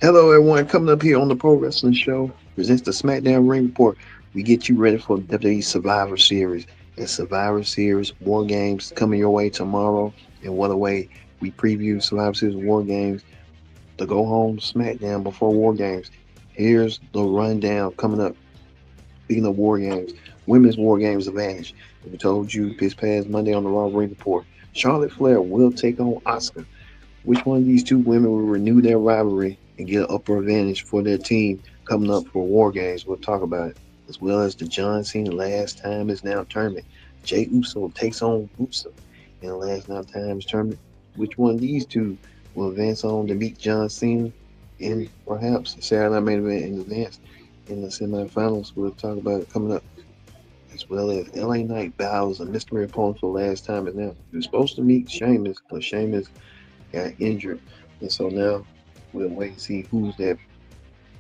Hello, everyone. Coming up here on the Pro Wrestling Show presents the SmackDown Ring Report. We get you ready for WWE Survivor Series and Survivor Series War Games coming your way tomorrow. And what a way we preview Survivor Series War Games, the go home SmackDown before War Games. Here's the rundown coming up. Speaking of War Games, Women's War Games Advantage. We told you this past Monday on the Raw Ring Report. Charlotte Flair will take on Asuka. Which one of these two women will renew their rivalry and get an upper advantage for their team coming up for War Games? We'll talk about it. As well as the John Cena Last Time Is Now tournament. Jey Uso takes on Rusev in the Last Time Is tournament. Which one of these two will advance on to meet John Cena in perhaps Saturday Night Main Event in advance in the semifinals? We'll talk about it coming up. As well as LA Knight battles a mystery opponent for Last Time Is Now. He was supposed to meet Sheamus, but Sheamus got injured. And so now we'll wait and see who's that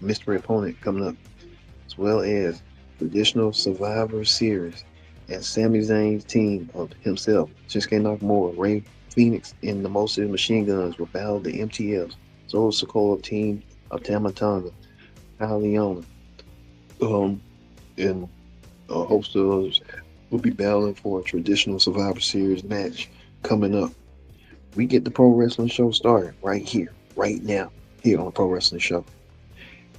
mystery opponent coming up. As well as traditional Survivor Series as Sami Zayn's team of himself, Shinsuke Nakamura, Rey Fenix, and the Most Machine Guns will battle the MTFs. So Sikoa team of Tamatanga, Leona, and a host of others will be battling for a traditional Survivor Series match coming up. We get the Pro Wrestling Show started right here, right now, here on the Pro Wrestling Show.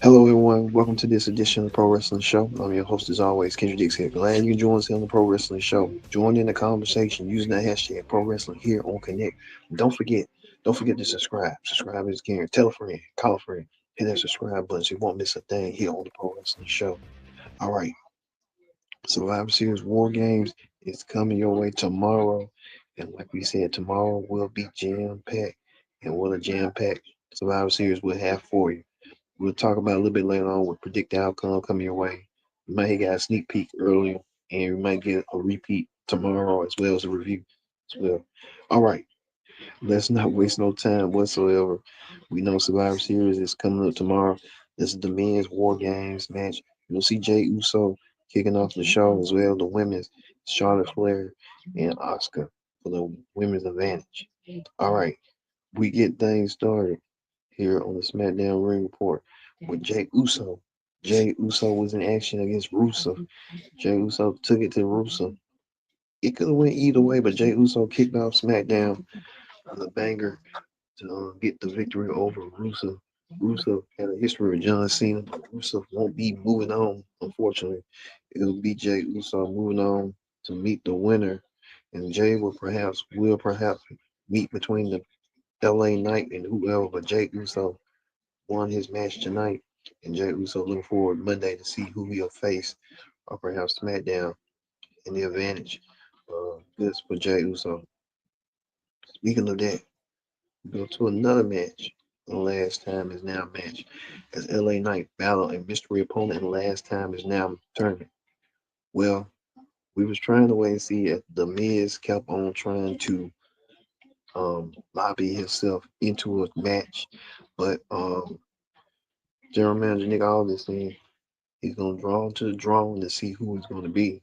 Hello, everyone. Welcome to this edition of the Pro Wrestling Show. I'm your host, as always, Kendra Dix here. Glad you joined us here on the Pro Wrestling Show. Join in the conversation using the hashtag Pro Wrestling here on Connect. Don't forget to subscribe. Subscribe is again. Tell a friend, call a friend, hit that subscribe button so you won't miss a thing here on the Pro Wrestling Show. All right, Survivor Series War Games is coming your way tomorrow. And like we said, tomorrow will be jam packed. And what a jam packed Survivor Series we'll have for you. We'll talk about it a little bit later on. We'll predict the outcome coming your way. You might have got a sneak peek earlier, and we might get a repeat tomorrow as well as a review as well. All right, let's not waste no time whatsoever. We know Survivor Series is coming up tomorrow. This is the men's War Games match. You'll see Jey Uso kicking off the show as well. The women's Charlotte Flair and Asuka for the women's advantage. All right, we get things started here on the SmackDown Ring Report with Jey Uso. Jey Uso was in action against Rusev. Jey Uso took it to Rusev. It could have went either way, but Jey Uso kicked off SmackDown on a banger to get the victory over Rusev. Rusev had a history with John Cena. Rusev won't be moving on, unfortunately. It'll be Jey Uso moving on to meet the winner, and Jey will perhaps meet between the LA Knight and whoever, but Jey Uso won his match tonight, and Jey Uso looking forward Monday to see who he'll face, or perhaps SmackDown in the advantage. This for Jey Uso. Speaking of that, we go to another match. The Last Time Is Now match as LA Knight battled a mystery opponent in the Last Time Is Now tournament. Well, we was trying to wait and see if the Miz kept on trying to lobby himself into a match, but General Manager Nick Aldis saying he's gonna draw to the drawing to see who it's gonna be.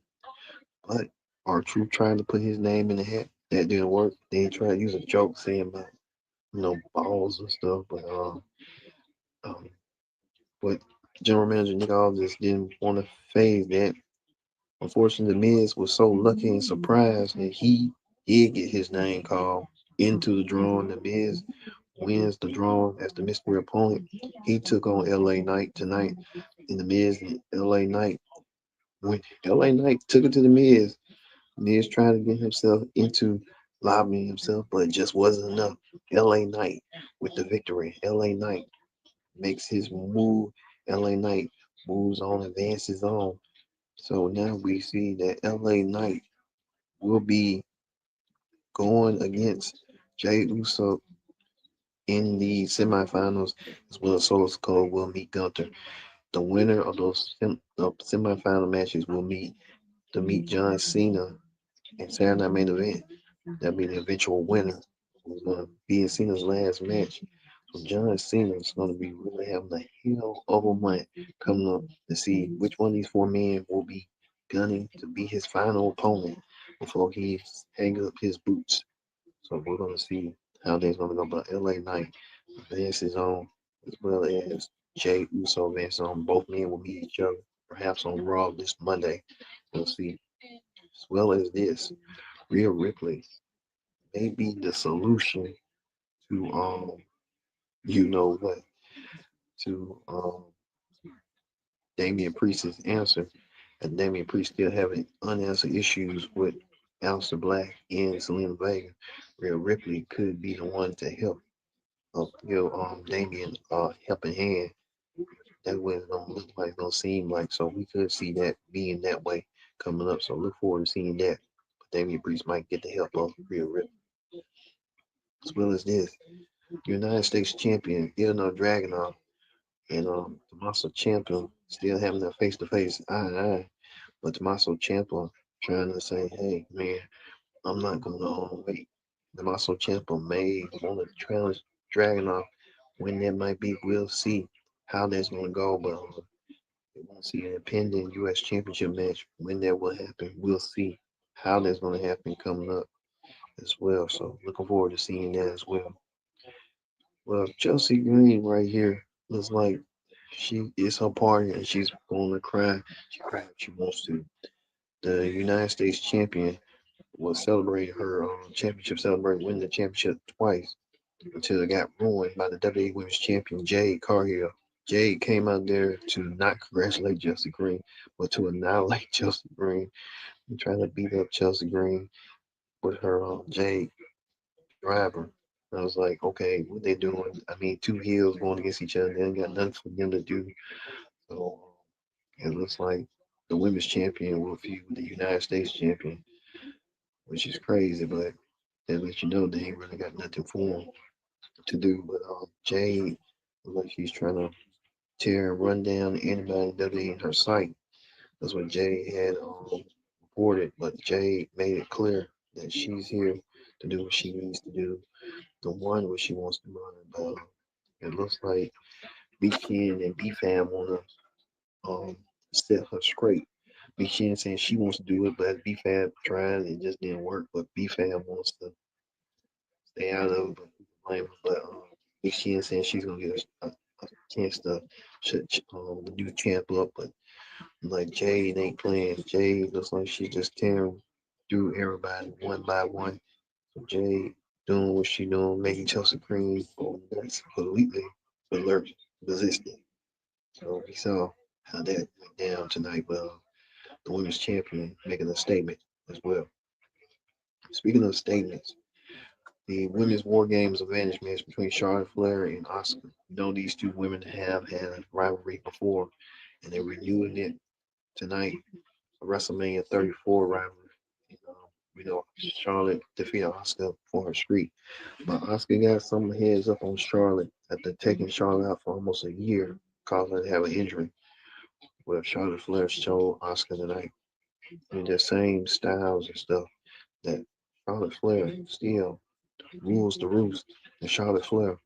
But R-Truth trying to put his name in the hat. That didn't work. They tried to use a joke saying about balls and stuff, um, but General Manager Nick Aldis didn't want to phase that. Unfortunately, the Miz was so lucky and surprised that he did get his name called into the drawing. The Miz wins the drawing as the mystery opponent. He took on LA Knight tonight, and the Miz and LA Knight. When LA Knight took it to the Miz, Miz trying to get himself into lobbying himself, but it just wasn't enough. LA Knight with the victory. LA Knight makes his move. LA Knight moves on, advances on. So now we see that LA Knight will be going against Jey Uso in the semifinals, as well as Solo Sikoa will meet Gunther. The winner of those semifinal matches will meet John Cena in Saturday Night Main Event. That'll be the eventual winner who's going to be in Cena's last match. So John Cena is going to be really having a hell of a month coming up to see which one of these four men will be gunning to be his final opponent before he hangs up his boots. So we're going to see how they're gonna go. But LA Knight advances on, as well as Jay Uso advances on. Both men will meet each other, perhaps on Raw this Monday. We'll see. As well as this, Rhea Ripley may be the solution to you know what, to Damian Priest's answer, and Damian Priest still having unanswered issues with Aleister Black and Selena Vega. Rhea Ripley could be the one to help give Damian helping hand. That's what it's gonna look like, gonna seem like. So we could see that being that way coming up. So look forward to seeing that. But Damian Priest might get the help of Rhea Ripley. As well as this, United States champion Ilya Dragunov and Tommaso Ciampa still having that face to face, eye to eye. But Tommaso Ciampa trying to say, hey man, I'm not gonna wait. Tommaso Ciampa may want to challenge Dragunov. When that might be, we'll see how that's gonna go. But we won't see an impending U.S. Championship match. When that will happen, we'll see how that's gonna happen coming up as well. So looking forward to seeing that as well. Well, Chelsea Green right here looks like she is her party and she's going to cry. She cried if she wants to. The United States champion will celebrate her championship, celebrate winning the championship twice until it got ruined by the WWE Women's Champion Jade Cargill. Jade came out there to not congratulate Chelsea Green, but to annihilate Chelsea Green and trying to beat up Chelsea Green with her Jade driver. I was like, okay, what they doing? I mean, two heels going against each other. They ain't got nothing for them to do. So it looks like the women's champion will feud with the United States champion, which is crazy, but they let you know they ain't really got nothing for them to do. But Jade, looks like she's trying to tear and run down anybody in WWE in her sight. That's what Jade had reported. But Jade made it clear that she's here to do what she needs to do, to run what she wants to run. But it looks like B Ken and B Fam want to set her straight. B Ken saying she wants to do it, but B Fam tried, it just didn't work. But B Fam wants to stay out of it, but blame her. But B Ken saying she's gonna get a chance to shut the new champ up. But like Jade ain't playing. Jade looks like she's just tearing through everybody one by one. So Jade doing what she doing, making Chelsea Green go nuts, completely alert, resistant. So we saw how that went down tonight. Well, the women's champion making a statement as well. Speaking of statements, the women's War Games advantage match between Charlotte Flair and Asuka. You know these two women have had a rivalry before, and they're renewing it tonight. A WrestleMania 34 rivalry. You know, we know Charlotte defeated Asuka for her streak, but Asuka got some heads up on Charlotte after taking Charlotte out for almost a year, causing her to have an injury. Well, Charlotte Flair showed Asuka tonight in the same styles and stuff that Charlotte Flair still rules the roost. And Charlotte Flair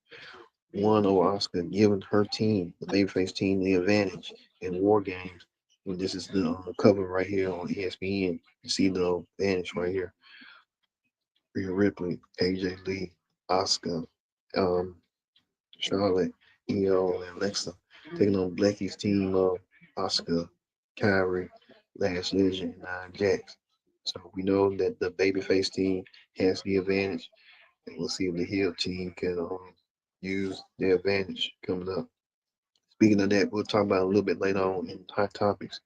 won over Asuka, giving her team, the babyface team, the advantage in War Games. And this is the cover right here on ESPN. You see the advantage right here. Rhea Ripley, AJ Lee, Asuka, um, Charlotte, EO, and Alexa taking on Blackie's team of Asuka, Kyrie, Lash Legend, and Nia Jax. So we know that the babyface team has the advantage, and we'll see if the heel team can use their advantage coming up. Speaking of that, we'll talk about it a little bit later on in Hot Topics.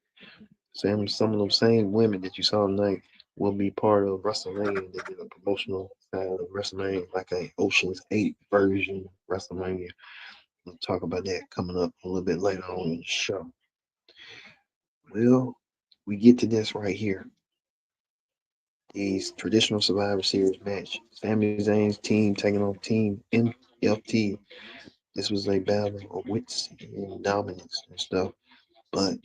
Some of those same women that you saw tonight will be part of WrestleMania. They did a promotional side of WrestleMania, like a Ocean's 8 version of WrestleMania. We'll talk about that coming up a little bit later on in the show. Well, we get to this right here. These traditional Survivor Series match. Sami Zayn's team taking on Team MFT. This was a battle of wits and dominance and stuff. But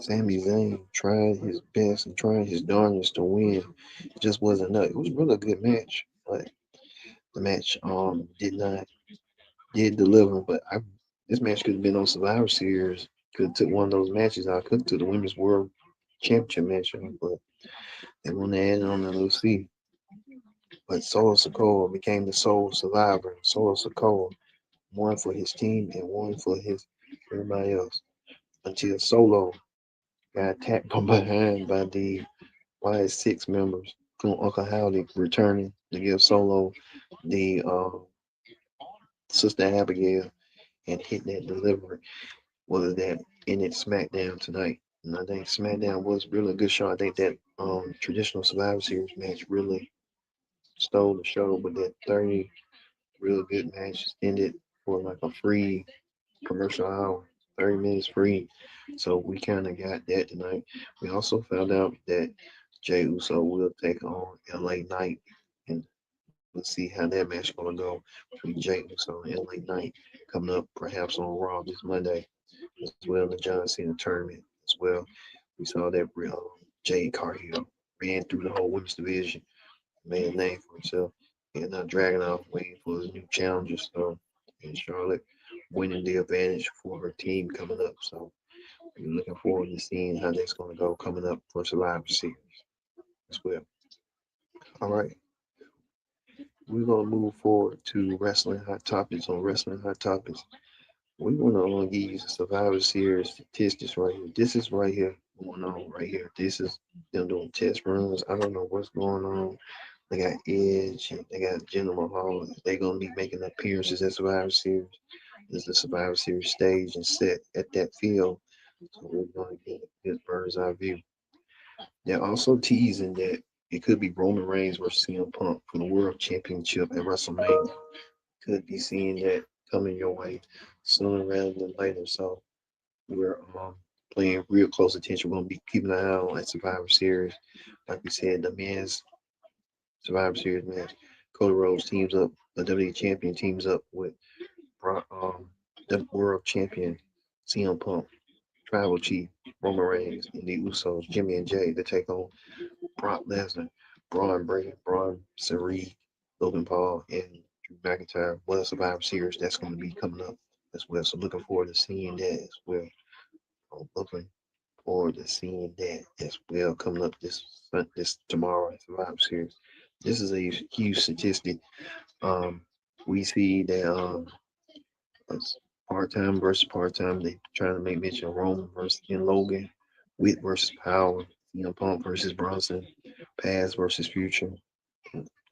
Sami Zayn tried his best and tried his darndest to win. It just wasn't enough. It was really a good match, but the match did deliver. But this match could have been on Survivor Series. Could have took one of those matches out. Could have took the Women's World Championship match, but they want to add it on the LC. But Solo Sikoa became the sole survivor. Solo Sikoa won for his team and won for his everybody else until Solo got attacked from behind by the Y6 members, including Uncle Howdy returning to give Solo the Sister Abigail and hit that delivery. Was that in it SmackDown tonight? And I think SmackDown was really a good show. I think that traditional Survivor Series match really stole the show, but that 30 real good match ended for like a free commercial hour, 30 minutes free. So we kind of got that tonight. We also found out that Jay Uso will take on LA Knight, and we'll see how that match gonna go between Jay Uso and LA Knight coming up perhaps on Raw this Monday, as well in the John Cena tournament as well. We saw that Jade Cargill ran through the whole women's division, made a name for himself, and Dragunov waiting for his new challengers. So, and Charlotte winning the advantage for her team coming up. So we're looking forward to seeing how that's going to go coming up for Survivor Series as well. All right, we're going to move forward to Wrestling Hot Topics. On Wrestling Hot Topics, we want to give you the Survivor Series statistics right here. This is right here going on right here. This is them doing test runs. I don't know what's going on. They got Edge, they got Jinder Mahal. They're gonna be making appearances at Survivor Series. This is the Survivor Series stage and set at that field. So we're gonna get a good bird's eye view. They're also teasing that it could be Roman Reigns versus CM Punk for the World Championship at WrestleMania. Could be seeing that coming your way sooner rather than later. So we're paying real close attention. We're gonna be keeping an eye on at Survivor Series. Like we said, the men's Survivor Series match. Cody Rhodes teams up, the WWE champion teams up with the world champion CM Punk, Tribal Chief Roman Reigns, and the Usos, Jimmy and Jay, to take on Brock Lesnar, Braun Breaker, Braun Sari, Logan Paul, and Drew McIntyre. Well, Survivor Series that's going to be coming up as well. So looking forward to seeing that as well. I'm looking forward to seeing that as well coming up this tomorrow at Survivor Series. This is a huge statistic. Um, we see that part time versus part time. They trying to make mention of Roman versus and Logan, Witt versus Power, Punk versus Bronson, Paz versus Future,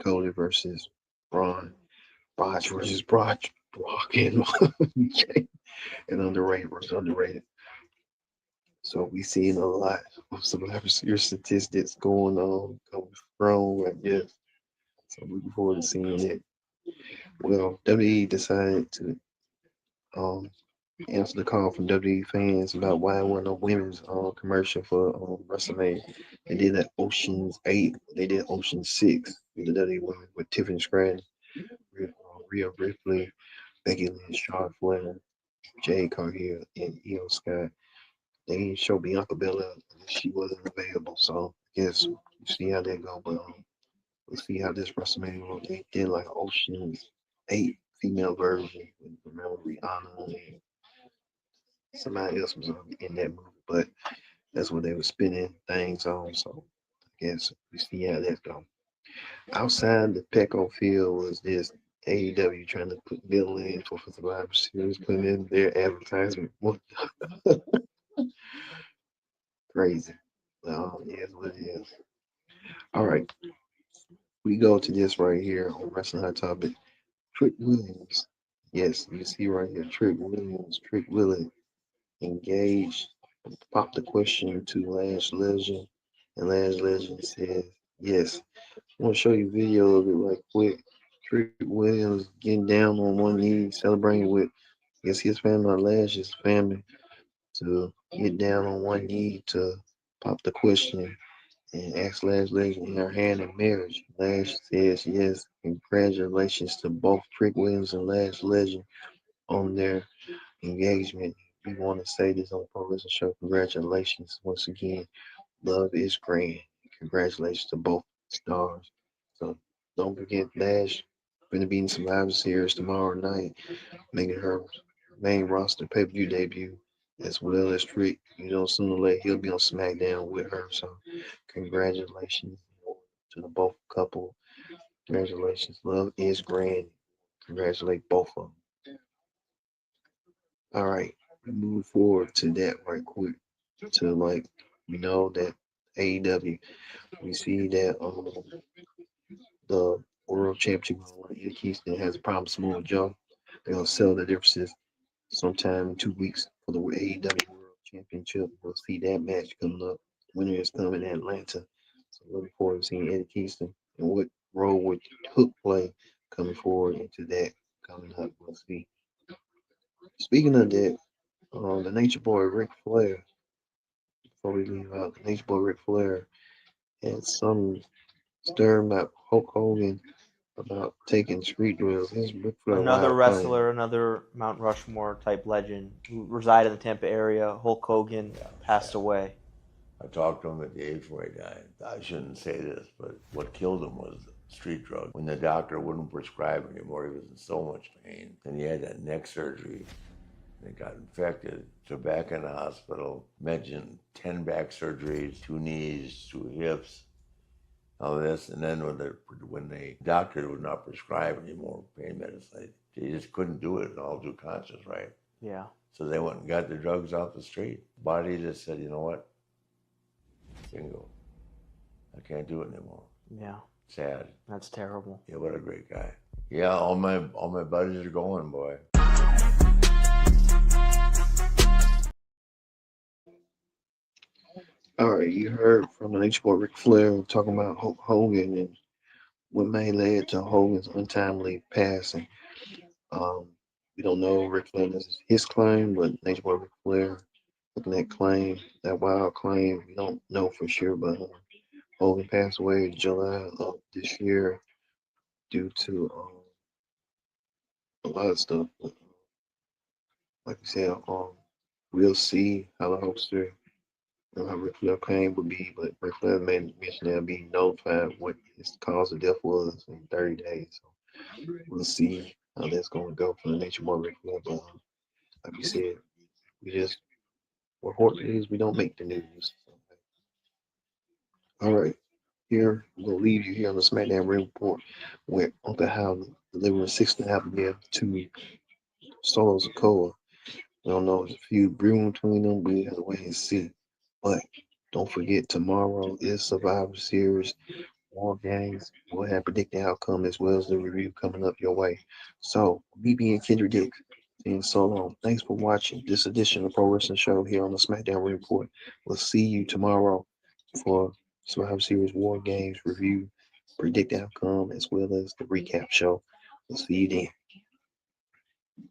Cody versus Braun, Botch versus Brock and and underrated versus underrated. So we seen a lot of Survivor Series statistics going on, coming from, I guess. So looking forward to seeing it. Well, WWE decided to um, answer the call from WWE fans about why there wasn't no women's commercial for WrestleMania. They did that Ocean's 8, they did Ocean's 6 with the WWE women with Tiffany Stratton, Rhea Ripley, Becky Lynch, Charlotte Flair, Jade Cargill, and Io Sky. They didn't show Bianca Belair. She wasn't available. So I guess we'll see how that go. But we'll see how this WrestleMania will. They did like Ocean's 8 female version. Remember Rihanna and somebody else was in that movie. But that's what they were spinning things on. So I guess we see how that go. Outside the Petco field was this AEW trying to put Bill in for Survivor Series, putting in their advertisement. What crazy. Well, it is what it is. All right, we go to this right here on Wrestling Hot Topic. Trick Williams. Yes, you see right here, Trick Williams, Trick Willie engaged, popped the question to Lash Legend, and Lash Legend says, yes. I want to show you a video of it right quick. Trick Williams getting down on one knee, celebrating with, I guess his family, or Lash's family, to get down on one knee to pop the question and ask Lash Legend in her hand in marriage. Lash says yes. Congratulations to both Trick Williams and Lash Legend on their engagement. We want to say this on Pro Wrestling Show. Congratulations once again. Love is grand. Congratulations to both stars. So don't forget Lash going to be in Survivor Series tomorrow night, making her main roster pay-per-view debut, as well as Trick. Sooner or later he'll be on SmackDown with her. So congratulations to the both couple. Congratulations. Love is grand. Congratulate both of them. All right. We move forward to that right quick. To like, we know that AEW, we see that the world championship Eddie Kingston has a problem smooth Joe. They're gonna settle the differences sometime in 2 weeks for the AEW World Championship. We'll see that match coming up. Winner is coming in Atlanta. So looking forward to seeing Eddie Kingston and what role would Hook play coming forward into that coming up. We'll see. Speaking of that, the Nature Boy Ric Flair, before we leave out, the Nature Boy Ric Flair had some stir about Hulk Hogan about taking street drills. His Ric Flair Another wild claim. wrestler, another Mount Rushmore type legend who resided in the Tampa area. Hulk Hogan passed away. I talked to him the day before he died. I shouldn't say this, but what killed him was street drug. When the doctor wouldn't prescribe anymore, he was in so much pain. And he had that neck surgery, and it got infected. So back in the hospital, mentioned 10 back surgeries, 2 knees, 2 hips, all this. And then when the doctor would not prescribe any more pain medicine, they just couldn't do it all due conscious, right? Yeah. So they went and got the drugs off the street. Body just said, you know what? Single. I can't do it anymore. Yeah. Sad. That's terrible. Yeah, what a great guy. Yeah, all my buddies are going, boy. All right, you heard from the Nature Boy Ric Flair talking about Hulk Hogan and what may lead to Hogan's untimely passing. Um, we don't know Ric Flair, this is his claim, but Nature Boy Ric Flair looking at claim, that wild claim, we don't know for sure, but Hogan passed away in July of this year due to a lot of stuff. Like you said, we'll see how the Hulkster and how Ric Flair claim would be, but Ric Flair made mention they'll be notified what his cause of death was in 30 days. So we'll see how that's going to go for the Nature Boy Ric Flair. But like you said, we just, what Horton is, we don't make the news. All right, here we'll leave you here on the SmackDown Ring Report, where Uncle Hal delivering 6.5 million to Solo Sikoa. We don't know, there's a few brewing between them. We have to wait and see. But don't forget, tomorrow is Survivor Series WarGames. We'll have predicted outcome as well as the review coming up your way. So, BB and Kendra Dick saying so long. Thanks for watching this edition of Pro Wrestling Show here on the SmackDown Ring Report. We'll see you tomorrow for Survivor Series WarGames review, predict outcome, as well as the recap show. We'll see you then.